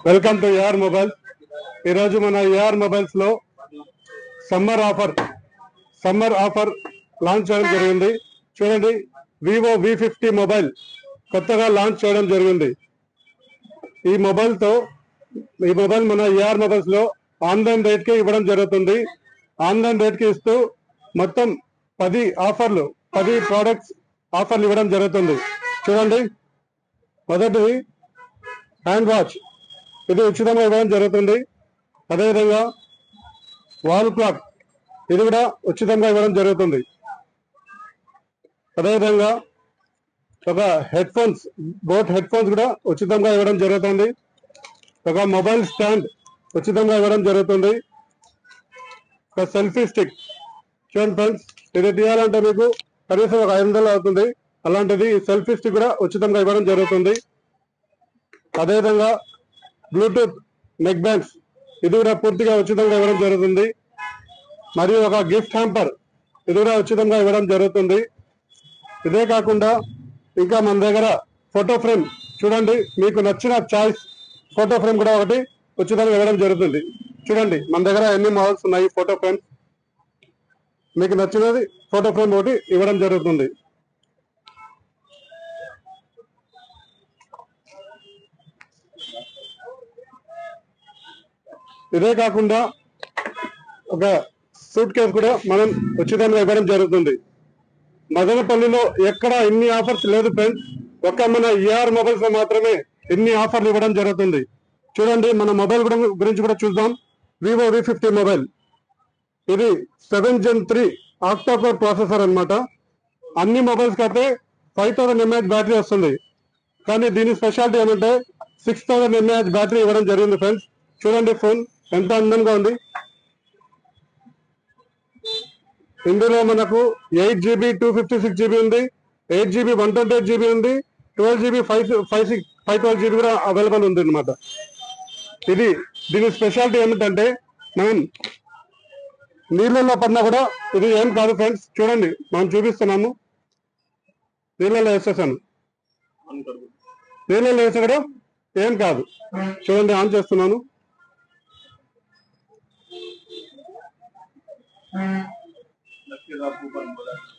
Welcome to AR mobiles. ఈరోజు మన AR mobiles లో సమ్మర్ ఆఫర్ లాంచ్ చేయడం జరిగింది. చూడండి, వివో V50 మొబైల్ కొత్తగా లాంచ్ చేయడం జరిగింది. ఈ మొబైల్ మన ఏఆర్ మొబైల్స్ లో ఆన్లైన్ రేట్ కి ఇవ్వడం జరుగుతుంది. ఆన్లైన్ రేట్ కి ఇస్తూ మొత్తం 10 ప్రోడక్ట్స్ ఆఫర్లు ఇవ్వడం జరుగుతుంది. చూడండి, మొదటిది హ్యాండ్ వాచ్, ఇది ఉచితంగా ఇవ్వడం జరుగుతుంది. అదేవిధంగా వాల్ క్లాక్, ఇది కూడా ఉచితంగా ఇవ్వడం జరుగుతుంది. అదేవిధంగా ఒక బోట్ హెడ్ ఫోన్స్ కూడా ఉచితంగా ఇవ్వడం జరుగుతుంది. ఒక మొబైల్ స్టాండ్ ఉచితంగా ఇవ్వడం జరుగుతుంది. ఒక సెల్ఫీ స్టిక్, చూడండి ఫ్రెండ్స్, ఇది తీయాలంటే మీకు కనీసం ఒక 500 అవుతుంది. అలాంటిది సెల్ఫీ స్టిక్ కూడా ఉచితంగా ఇవ్వడం జరుగుతుంది. అదేవిధంగా బ్లూటూత్ నెక్ బ్యాండ్స్, ఇది కూడా పూర్తిగా ఉచితంగా ఇవ్వడం జరుగుతుంది. మరియు ఒక గిఫ్ట్ హ్యాంపర్, ఇది కూడా ఉచితంగా ఇవ్వడం జరుగుతుంది. ఇదే కాకుండా ఇంకా మన దగ్గర ఫోటో ఫ్రేమ్, చూడండి, మీకు నచ్చిన చాయిస్ ఫోటో ఫ్రేమ్ కూడా ఒకటి ఉచితంగా ఇవ్వడం జరుగుతుంది. చూడండి, మన దగ్గర ఎన్ని మోడల్స్ ఉన్నాయి ఫోటో ఫ్రేమ్, మీకు నచ్చినది ఫోటో ఫ్రేమ్ ఒకటి ఇవ్వడం జరుగుతుంది. ఇదే కాకుండా ఒక సూట్ కేసు కూడా మనం ఉచితంగా ఇవ్వడం జరుగుతుంది. మదనపల్లిలో ఎక్కడ ఇన్ని ఆఫర్స్ లేదు ఫ్రెండ్స్, ఒక్క మన ఏఆర్ మొబైల్స్ లో మాత్రమే ఇన్ని ఆఫర్లు ఇవ్వడం జరుగుతుంది. చూడండి, మన మొబైల్ గురించి కూడా చూద్దాం. వివో V50 మొబైల్, ఇది 7 Gen 3 ఆక్టాకోర్ ప్రాసెసర్ అన్నమాట. అన్ని మొబైల్స్ అయితే 5000 mAh బ్యాటరీ వస్తుంది. కానీ దీని స్పెషాలిటీ ఏమంటే 6000 mAh బ్యాటరీ ఇవ్వడం జరిగింది ఫ్రెండ్స్. చూడండి, ఫోన్ ఎంత అందంగా ఉంది. ఇందులో మనకు 8GB 256GB ఉంది, 8GB 128GB ఉంది, 12GB 512GB కూడా అవైలబుల్ ఉంది అనమాట. దీని స్పెషాలిటీ ఏమిటంటే, మనం నీళ్ళల్లో పడినా కూడా ఇది ఏం కాదు ఫ్రెండ్స్. చూడండి, మనం చూపిస్తున్నాము, నీళ్ళలో వేసేసాను, నీళ్ళలో వేసే కూడా ఏం కాదు. చూడండి, ఆన్ చేస్తున్నాను.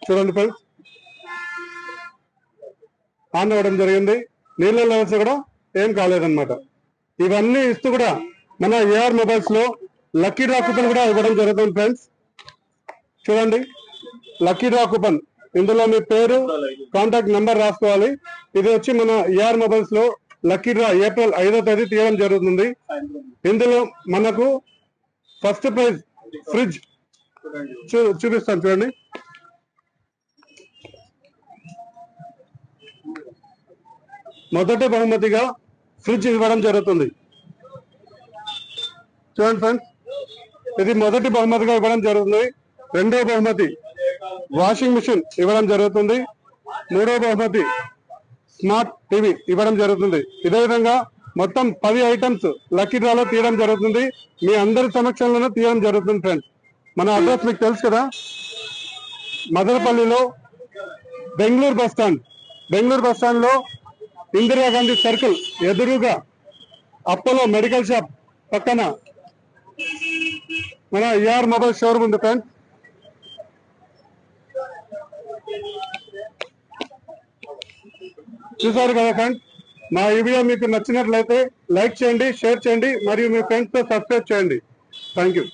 చూడండి ఫ్రెండ్స్, ఆన్ అవ్వడం జరిగింది. నీళ్ళలో వేస్తే కూడా ఏం కాలేదన్నమాట. ఇవన్నీ ఇస్తూ కూడా మన ఏఆర్ మొబైల్స్ లో లక్కీ డ్రా కూపన్ కూడా ఇవ్వడం జరుగుతుంది ఫ్రెండ్స్. చూడండి, లక్కీ డ్రా కూపన్, ఇందులో మీ పేరు, కాంటాక్ట్ నెంబర్ రాసుకోవాలి. ఇది వచ్చి మన ఏఆర్ మొబైల్స్ లో లక్కీ డ్రా ఏప్రిల్ 5వ తేదీ తీయడం జరుగుతుంది. ఇందులో మనకు ఫస్ట్ ప్రైజ్ ఫ్రిడ్జ్ చూపిస్తాను. చూడండి, మొదటి బహుమతిగా ఫ్రిడ్జ్ ఇవ్వడం జరుగుతుంది. చూడండి ఫ్రెండ్స్, ఇది మొదటి బహుమతిగా ఇవ్వడం జరుగుతుంది. రెండవ బహుమతి వాషింగ్ మిషన్ ఇవ్వడం జరుగుతుంది. మూడవ బహుమతి స్మార్ట్ టీవీ ఇవ్వడం జరుగుతుంది. ఇదే విధంగా మొత్తం 10 ఐటమ్స్ లక్కీ డ్రాలో తీయడం జరుగుతుంది. మీ అందరి సమక్షంలోనే తీయడం జరుగుతుంది ఫ్రెండ్స్. మన అడ్రస్ మీకు తెలుసు కదా, మదనపల్లిలో బెంగళూరు బస్ స్టాండ్ లో ఇందిరాగాంధీ సర్కిల్ ఎదురుగా అపోలో మెడికల్ షాప్ పక్కన మన ఏఆర్ మొబైల్ షోరూమ్ ఉంది ఫ్రెండ్స్. చూసారు కదా ఫ్రెండ్స్, మా ఈ వీడియో మీకు నచ్చినట్లయితే లైక్ చేయండి, షేర్ చేయండి, మరియు మీ ఫ్రెండ్స్ తో సబ్స్క్రైబ్ చేయండి. Thank you.